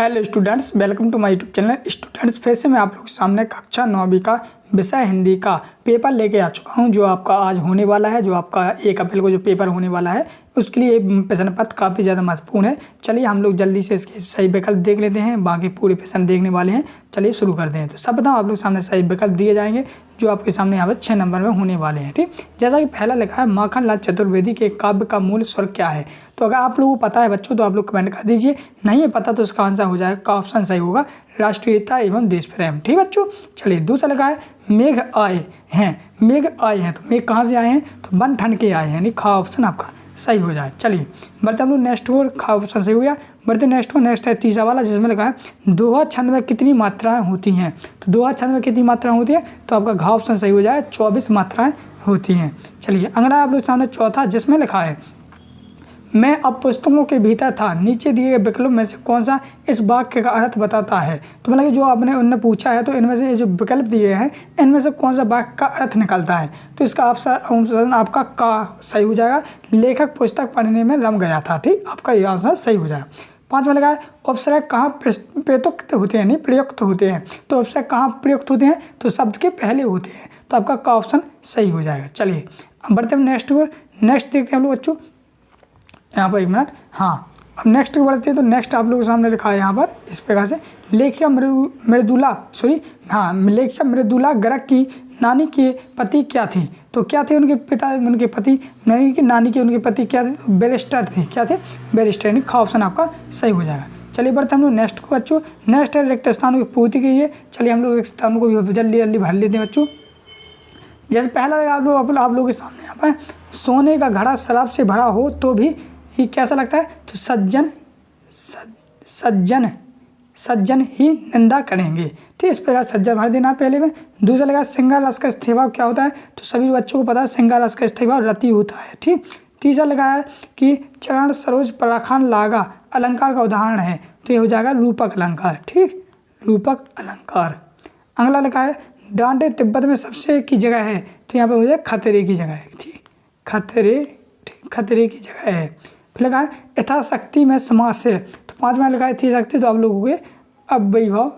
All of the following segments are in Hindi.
Hello students, welcome to my YouTube channel. Students, फिर से मैं आप लोग के सामने कक्षा 9वीं का विषय हिंदी का पेपर लेके आ चुका हूं, जो आपका आज होने वाला है। जो आपका 1 अप्रैल को जो पेपर होने वाला है, उसके लिए प्रश्न पत्र काफ़ी ज़्यादा महत्वपूर्ण है। चलिए हम लोग जल्दी से इसके सही विकल्प देख लेते हैं, बाकी पूरे प्रश्न देखने वाले हैं। चलिए शुरू करते हैं। तो सब बताओ, आप लोग सामने सही विकल्प दिए जाएंगे जो आपके सामने यहाँ पर 6 नंबर में होने वाले हैं। ठीक, जैसा कि पहला लिखा है, माखनलाल चतुर्वेदी के काव्य का मूल स्वर क्या है। तो अगर आप लोगों को पता है बच्चों, तो आप लोग कमेंट कर दीजिए। नहीं है पता तो इसका आंसर हो जाएगा, ऑप्शन सही होगा, राष्ट्रीयता एवं देश प्रेम। ठीक बच्चों, चलिए दूसरा लगा है, मेघ आए हैं। मेघ आए हैं, तो मेघ कहाँ से आए हैं, तो बन ठन के आए हैं, यानी खा ऑप्शन आपका सही हो जाए। चलिए बढ़ते हम लोग नेक्स्ट और खा ऑप्शन सही हो गया। बढ़ते नेक्स्ट है तीसरा वाला, जिसमें लिखा है दोहा छंद में कितनी मात्राएं होती हैं। तो दोहा छंद में कितनी मात्राएं होती हैं, तो आपका घा ऑप्शन सही हो जाए, 24 मात्राएं होती हैं। चलिए अगला आप लोग सामने चौथा, जिसमें लिखा है मैं अब पुस्तकों के भीतर था, नीचे दिए गए विकल्प में से कौन सा इस वाक्य का अर्थ बताता है। तो मतलब कि जो आपने उनने पूछा है, तो इनमें से जो विकल्प दिए हैं, इनमें से कौन सा वाक्य का अर्थ निकलता है। तो इसका ऑप्शन आपका का सही हो जाएगा, लेखक पुस्तक पढ़ने में रम गया था। ठीक, आपका ये आंसर सही हो जाएगा। पाँचवा लगा है, अवसर कहाँ प्रयुक्त होते हैं, नहीं प्रयुक्त होते हैं। तो अवसर कहाँ प्रयुक्त होते हैं, तो शब्द के पहले होते हैं। तो आपका का ऑप्शन सही हो जाएगा। चलिए अब बढ़ते हैं नेक्स्ट देखते हैं हम लोग बच्चों। यहाँ पर 1 मिनट, हाँ अब नेक्स्ट बढ़ते हैं। तो नेक्स्ट आप लोगों के सामने लिखा है यहाँ पर इस प्रकार से, लेखिका मृदुला गर्ग की नानी के पति क्या थी। तो क्या थे उनके पिता, उनके पति, नानी के उनके पति क्या थे, बैरिस्टर थे। क्या थे, बैरिस्टर, यानी खा ऑप्शन आपका सही हो जाएगा। चलिए बढ़ते हम लोग नेक्स्ट को बच्चों। नेक्स्ट है रिक्त स्थानों की पूर्ति की है। चलिए हम लोग रिक्त स्थानों को भी जल्दी भर लेते हैं बच्चों। जैसे पहला आप लोगों के सामने यहाँ पर, सोने का घड़ा शराब से भरा हो तो भी ये कैसा लगता है, तो सज्जन ही निंदा करेंगे। ठीक, इस प्रकार सज्जन भर देना पहले में। दूसरा लगा, श्रृंगार रस का स्थैभाव क्या होता है। तो सभी बच्चों को पता है श्रृंगार रस का स्थैभाव रति होता है। ठीक, तीसरा लगा है कि चरण सरोज पराखान लागा अलंकार का उदाहरण है। तो ये हो जाएगा रूपक अलंकार। ठीक, रूपक अलंकार। अगला लगा है, डांडे तिब्बत में सबसे की जगह है। तो यहाँ पे हो जाए खतरे की जगह है। ठीक, खतरे की जगह है। फिर लगा है यथाशक्ति में समास है। तो 5वां लगा है थी शक्ति, तो आप लोग हो गए अव्ययभाव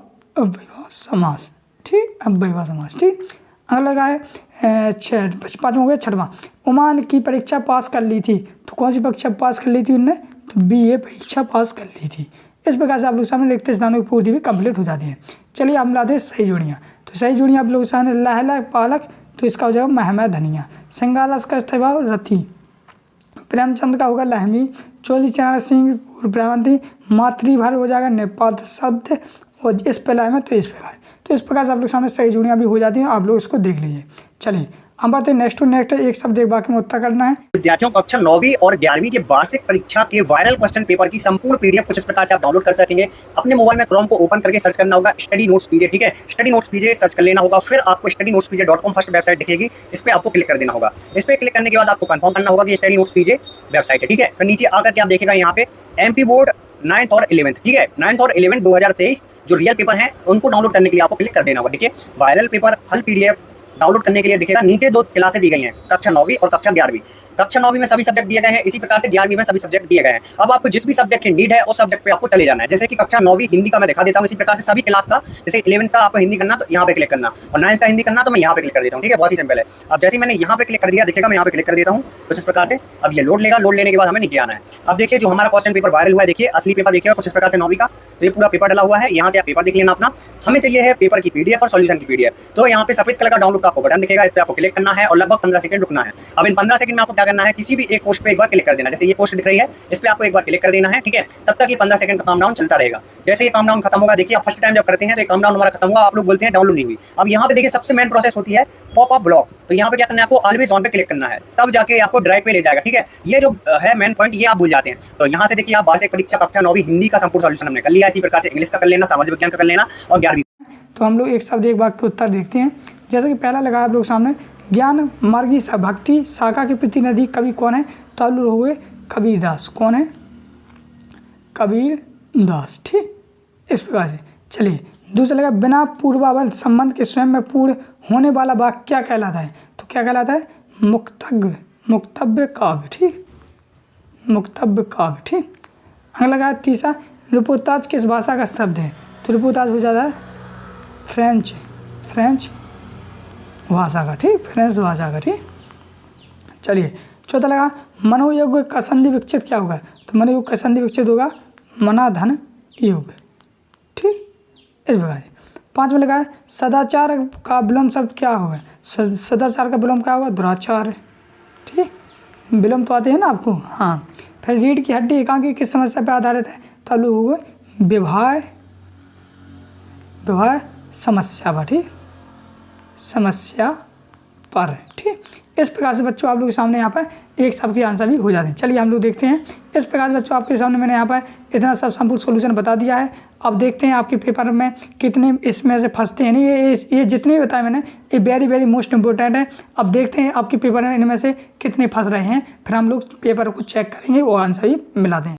समास। ठीक, अव्ययभाव समास। ठीक, अगला लगा है 5वां हो गया 6वां, उमान की परीक्षा पास कर ली थी। तो कौन सी परीक्षा पास कर ली थी उनने, तो BA परीक्षा पास कर ली थी। इस प्रकार से आप लोग सामने लिखते स्थानों की पूर्ति भी कंप्लीट हो जाती है। चलिए हम लाते हैं सही जोड़ियाँ। तो सही जोड़ियाँ आप लोग सामने, लहला पालक, तो इसका हो जाएगा महमद धनिया। श्रृंगार रस का स्थैभाव रति। प्रेमचंद का होगा लहमी। चोली चरण सिंह पूर्ववंती। मातृभर हो जाएगा नेपाल शब्द। और इस प्रकार में तो इस प्रकार से आप लोग सामने सही जोड़ियाँ भी हो जाती हैं। आप लोग इसको देख लीजिए। चलिए हम बात है नेक्स्ट एक शब्द एक बाकी में उत्तर करना है। विद्यार्थियों को कक्षा 9वीं और 11वीं के वार्षिक परीक्षा के वायरल क्वेश्चन पेपर की संपूर्ण PDF कुछ इस प्रकार से आप डाउनलोड कर सकेंगे। अपने मोबाइल में क्रोम को ओपन करके सर्च करना होगा स्टडी नोट्स पीजे। ठीक है, स्टडी नोट्स पीजे सर्च कर लेना होगा। फिर आपको studynotespj.com फर्स्ट वेबसाइट दिखेगी, इस पर आपको क्लिक कर देना होगा। इस पर क्लिक करने के बाद आपको कंफर्म करना होगा कि स्टडी नोट्स पीजे वेबसाइट है। ठीक है, फिर नीचे आकर के आप देखेगा यहाँ पे MP बोर्ड 9th और 11th। ठीक है, 9th और 11th 2023 जो रियल पेपर है उनको डाउनलोड करने के लिए आपको क्लिक कर देना होगा। ठीक है, वायरल पेपर हल PDF डाउनलोड करने के लिए दिखेगा नीचे 2 क्लासें दी गई हैं, कक्षा 9वीं और कक्षा 11वीं। कक्षा 9वीं में सभी सब्जेक्ट दिए गए हैं, इसी प्रकार से 11वीं में सभी सब्जेक्ट दिए गए हैं। अब आपको जिस भी सब्जेक्ट की नीड है उस सब्जेक्ट पे आपको चले जाना है। जैसे कि कक्षा 9वीं हिंदी का मैं दिखा देता हूँ, इसी प्रकार से सभी क्लास का, जैसे 11th का आपको हिंदी करना तो यहाँ पे क्लिक करना, और 9th का हिंदी करना तो मैं यहाँ पे क्लिक कर देता हूँ। ठीक है, बहुत ही सिंपल है। अब जैसे मैंने यहाँ पे क्लिक कर दिया, देखिएगा मैं यहाँ पे क्लिक कर देता हूँ कुछ इस प्रकार से। अब ये लोड लेगा, लोड लेने के बाद हमें नीचे आना है। अब देखिए जो हमारा क्वेश्चन पेपर वायरल हुआ है, देखिए असली पेपर देखिएगा कुछ इस प्रकार से 9वीं का। तो ये पूरा पेपर डला हुआ है, यहाँ से आप पेपर देख लेना अपना। हमें चाहिए है पेपर की PDF और सॉल्यूशन की PDF। तो यहाँ पे सफेद कलर का डाउनलोड का आपको बटन दिखेगा, इस पे आपको क्लिक करना है और लगभग 15 सेकंड रुकना है। अब इन 15 सेकंड में आपको क्या करना है, किसी भी एक पोस्ट पे एक बार क्लिक कर देना। जैसे ये पोस्ट दिख रही है, इस पे आपको एक बार क्लिक कर देना है। ठीक है, तब तक ये 15 सेकंड का काम डाउन चलता रहेगा। जैसे ये काम डाउन खत्म होगा, देखिए आप फर्स्ट टाइम जब करते हैं तो ये काम डाउन हमारा खत्म हुआ, आप लोग बोलते हैं डाउनलोड नहीं हुई। अब यहाँ पे देखिए सबसे मेन प्रोसेस होती है पॉपअप ब्लॉक। तो यहाँ पे क्या करना है, आपको ऑलवेज ऑन पे क्लिक करना है, तब जाके आपको ड्राइव पे ले जाएगा। ठीक है, ये जो है मेन पॉइंट, ये आप भूल जाते हैं। तो यहाँ से देखिए आप वार्षिक परीक्षा कक्षा 9वीं हिंदी का संपूर्ण सॉल्यूशन हमने कर लिया। इसी प्रकार से इंग्लिश का कर लेना, सामाजिक विज्ञान का कर लेना और 11वीं। तो हम लोग एक शब्द एक वाक्य के उत्तर देखते हैं। जैसे कि पहला लगा आप लोग सामने, ज्ञान मार्गी भक्ति शाखा के प्रतिनिधि कवि कौन है। तो आप लोग हुए कबीरदास। कौन है, कबीरदास। ठीक, इस प्रकार से। चलिए दूसरा लगा, बिना पूर्वावल संबंध के स्वयं में पूर्ण होने वाला वाक्य क्या कहलाता है। तो क्या कहलाता है, मुक्तव्य काव्य। ठीक, मुक्तव्य काव्य। ठीक, अगला लगा तीसरा, रिपोर्ताज किस भाषा का शब्द है? तो रिपोर्ताज हो जाता है फ्रेंच भाषा का, ठीक, फ्रेंच भाषा का, ठीक। चलिए चौथा लगा मनोयोग का संधि विच्छेद क्या होगा? तो मनोयोग का संधि विच्छेद होगा मनाधन योग, ठीक, इस प्रकार। पाँचवा लगा है सदाचार का विलोम शब्द क्या होगा? सदाचार का विलोम क्या होगा? दुराचार, ठीक, विलोम तो आते हैं ना आपको, हाँ। फिर रीढ़ की हड्डी एकांकी किस समस्या पर आधारित है? तो लोग हो गए विवाह समस्या पर, ठीक, समस्या पर, ठीक। इस प्रकार से बच्चों आप लोग के सामने यहाँ पर एक शब्द के आंसर भी हो जाते हैं। चलिए हम लोग देखते हैं। इस प्रकार से बच्चों आपके सामने मैंने यहाँ पर इतना सब संपूर्ण सॉल्यूशन बता दिया है। अब देखते हैं आपके पेपर में कितने इसमें से फंसते हैं। नहीं, ये जितने भी बताए मैंने ये वेरी वेरी मोस्ट इंपॉर्टेंट है। अब देखते हैं आपके पेपर में इनमें से कितने फंस रहे हैं, फिर हम लोग पेपर को चेक करेंगे और आंसर भी मिला दें।